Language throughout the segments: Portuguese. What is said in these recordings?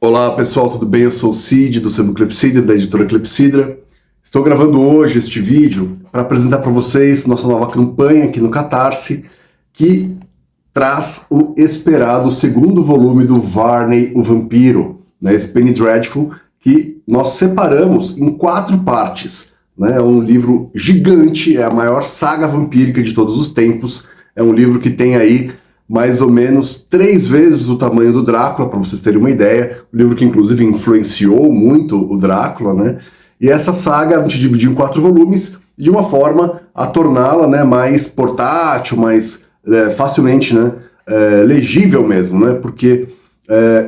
Olá pessoal, tudo bem? Eu sou o Cid do Sebo Clepsidra, da editora Clepsidra. Estou gravando hoje este vídeo para apresentar para vocês nossa nova campanha aqui no Catarse, que traz o esperado segundo volume do Varney, o Vampiro, né? Esse Penny Dreadful, que nós separamos em 4 partes. Né? É um livro gigante, é a maior saga vampírica de todos os tempos. É um livro que tem aí mais ou menos 3 vezes o tamanho do Drácula, para vocês terem uma ideia. Um livro que inclusive influenciou muito o Drácula, né? E essa saga a gente dividiu em 4 volumes, de uma forma a torná-la, né, mais portátil, mais facilmente, né, legível mesmo, né? Porque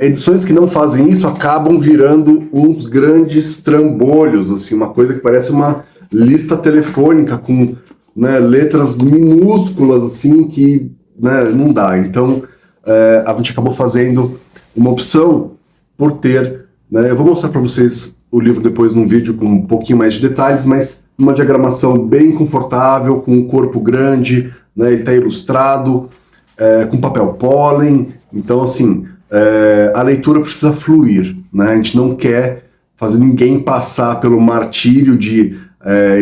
edições que não fazem isso acabam virando uns grandes trambolhos, assim, uma coisa que parece uma lista telefônica com, né, letras minúsculas, assim, que, né, não dá. Então a gente acabou fazendo uma opção por ter, né, eu vou mostrar para vocês o livro depois num vídeo com um pouquinho mais de detalhes, mas uma diagramação bem confortável, com um corpo grande, né, ele está ilustrado, com papel pólen. Então assim, a leitura precisa fluir, né? A gente não quer fazer ninguém passar pelo martírio de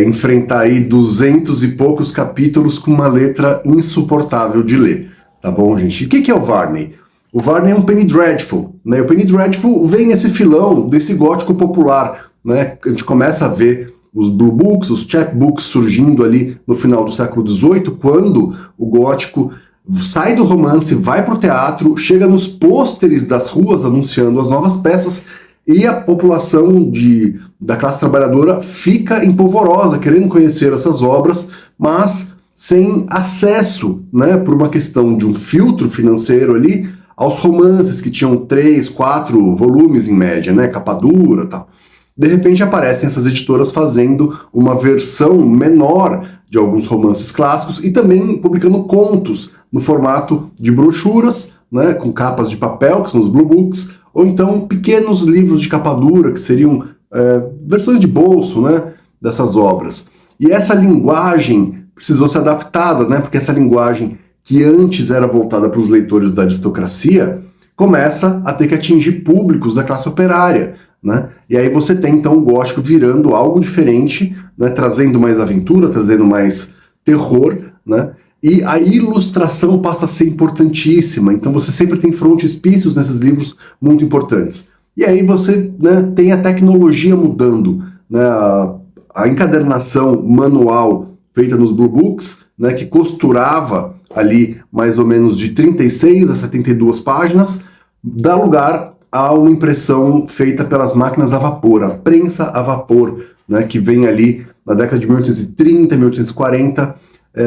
enfrentar aí 200 e poucos capítulos com uma letra insuportável de ler, tá bom, gente? E o que é o Varney? O Varney é um Penny Dreadful, né? O Penny Dreadful vem nesse filão desse gótico popular, né? A gente começa a ver os Blue Books, os chapbooks surgindo ali no final do século XVIII, quando o gótico sai do romance, vai para o teatro, chega nos pôsteres das ruas anunciando as novas peças, e a população da classe trabalhadora fica empolvorosa, querendo conhecer essas obras, mas sem acesso, né, por uma questão de um filtro financeiro ali, aos romances que tinham 3, 4 volumes em média, né, capa dura e tal. De repente aparecem essas editoras fazendo uma versão menor de alguns romances clássicos e também publicando contos no formato de brochuras, né, com capas de papel, que são os Blue Books, ou então pequenos livros de capa dura, que seriam versões de bolso, né, dessas obras. E essa linguagem precisou ser adaptada, né, porque essa linguagem que antes era voltada para os leitores da aristocracia, começa a ter que atingir públicos da classe operária, né? E aí você tem então o gótico virando algo diferente, né, trazendo mais aventura, trazendo mais terror, né? E a ilustração passa a ser importantíssima, então você sempre tem frontispícios nesses livros muito importantes. E aí você, né, tem a tecnologia mudando, né, a encadernação manual feita nos Blue Books, né, que costurava ali mais ou menos de 36 a 72 páginas, dá lugar a uma impressão feita pelas máquinas a vapor, a prensa a vapor, né, que vem ali na década de 1830, 1840,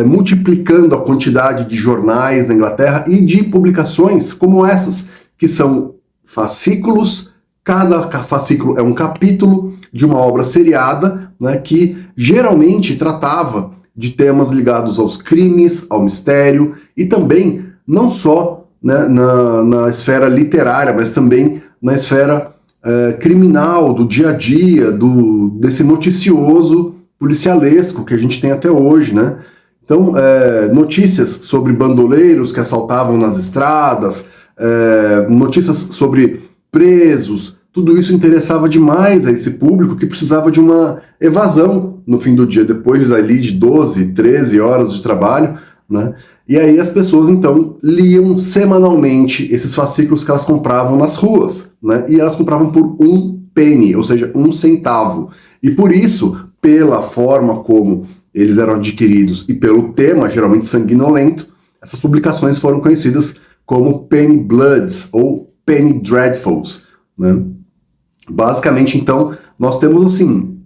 multiplicando a quantidade de jornais na Inglaterra e de publicações como essas, que são fascículos. Cada fascículo é um capítulo de uma obra seriada, né, que geralmente tratava de temas ligados aos crimes, ao mistério, e também não só, né, na esfera literária, mas também na esfera criminal, do dia a dia, desse noticioso policialesco que a gente tem até hoje, né? Então, notícias sobre bandoleiros que assaltavam nas estradas, notícias sobre presos, tudo isso interessava demais a esse público que precisava de uma evasão no fim do dia, depois ali de 12, 13 horas de trabalho, né? E aí as pessoas então liam semanalmente esses fascículos que elas compravam nas ruas, né? E elas compravam por 1 penny, ou seja, 1 centavo. E por isso, pela forma como eles eram adquiridos e pelo tema, geralmente sanguinolento, essas publicações foram conhecidas como Penny Bloods ou Penny Dreadfuls, né? Basicamente, então, nós temos, assim,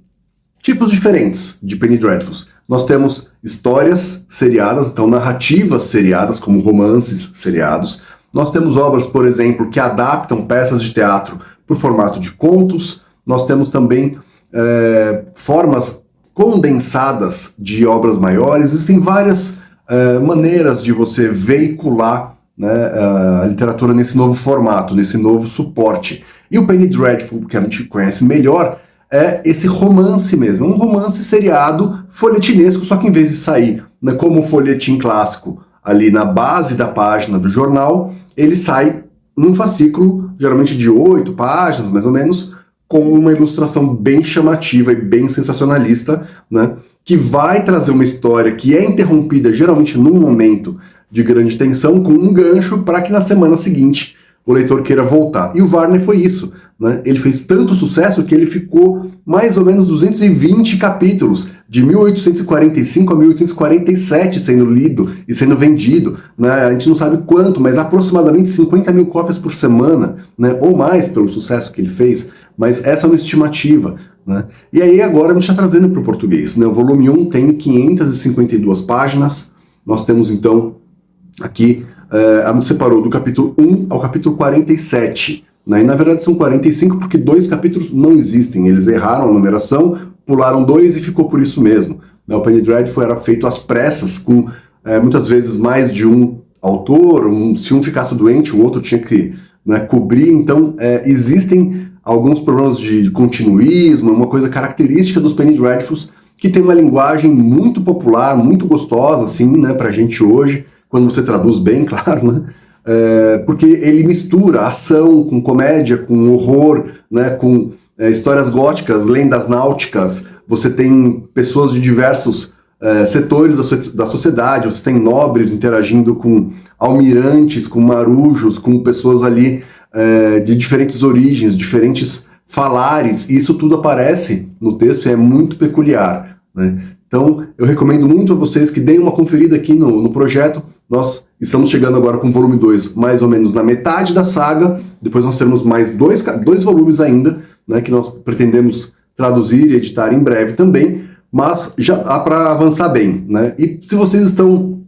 tipos diferentes de Penny Dreadfuls. Nós temos histórias seriadas, então narrativas seriadas, como romances seriados. Nós temos obras, por exemplo, que adaptam peças de teatro por formato de contos. Nós temos também formas condensadas de obras maiores. Existem várias maneiras de você veicular, né, a literatura nesse novo formato, nesse novo suporte. E o Penny Dreadful, que a gente conhece melhor, é esse romance mesmo, um romance seriado folhetinesco, só que em vez de sair, né, como um folhetim clássico ali na base da página do jornal, ele sai num fascículo, geralmente de 8 páginas, mais ou menos, com uma ilustração bem chamativa e bem sensacionalista, né, que vai trazer uma história que é interrompida geralmente num momento de grande tensão, com um gancho para que na semana seguinte o leitor queira voltar. E o Varney foi isso, né? Ele fez tanto sucesso que ele ficou mais ou menos 220 capítulos, de 1845 a 1847 sendo lido e sendo vendido, né? A gente não sabe quanto, mas aproximadamente 50 mil cópias por semana, né? Ou mais pelo sucesso que ele fez, mas essa é uma estimativa, né? E aí agora a gente está trazendo para o português, né? O volume 1 tem 552 páginas, nós temos então aqui, a gente separou do capítulo 1 ao capítulo 47, né? E na verdade são 45 porque 2 capítulos não existem, eles erraram a numeração, pularam 2 e ficou por isso mesmo, né? O Penny Dreadful era feito às pressas, com muitas vezes mais de um autor, se um ficasse doente o outro tinha que, né, cobrir, então existem alguns problemas de continuismo, uma coisa característica dos Penny Dreadfuls, que tem uma linguagem muito popular, muito gostosa, assim, né, pra gente hoje, quando você traduz bem, claro, né, porque ele mistura ação com comédia, com horror, né, com histórias góticas, lendas náuticas, você tem pessoas de diversos setores da sociedade, você tem nobres interagindo com almirantes, com marujos, com pessoas ali de diferentes origens, diferentes falares, e isso tudo aparece no texto e é muito peculiar, né? Então, eu recomendo muito a vocês que deem uma conferida aqui no projeto. Nós estamos chegando agora com o volume 2, mais ou menos na metade da saga, depois nós teremos mais dois volumes ainda, né, que nós pretendemos traduzir e editar em breve também, mas já dá para avançar bem, né? E se vocês estão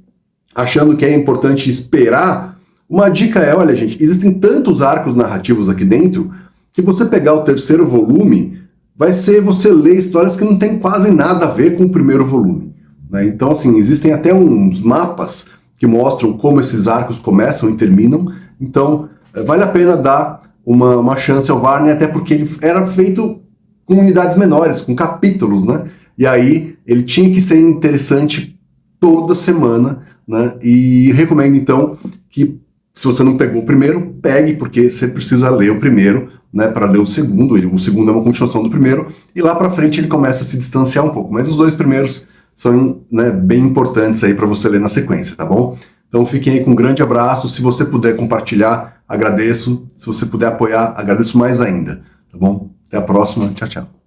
achando que é importante esperar, uma dica é, olha gente, existem tantos arcos narrativos aqui dentro, que você pegar o terceiro volume, vai ser você ler histórias que não tem quase nada a ver com o primeiro volume, né? Então assim, existem até uns mapas que mostram como esses arcos começam e terminam, então vale a pena dar uma chance ao Varney, até porque ele era feito com unidades menores, com capítulos, né? E aí ele tinha que ser interessante toda semana, né? E recomendo então que, se você não pegou o primeiro, pegue, porque você precisa ler o primeiro, né, para ler o segundo. O segundo é uma continuação do primeiro, e lá para frente ele começa a se distanciar um pouco, mas os 2 primeiros são, né, bem importantes aí para você ler na sequência, tá bom? Então fiquem aí com um grande abraço, se você puder compartilhar, agradeço, se você puder apoiar, agradeço mais ainda, tá bom? Até a próxima, tchau, tchau.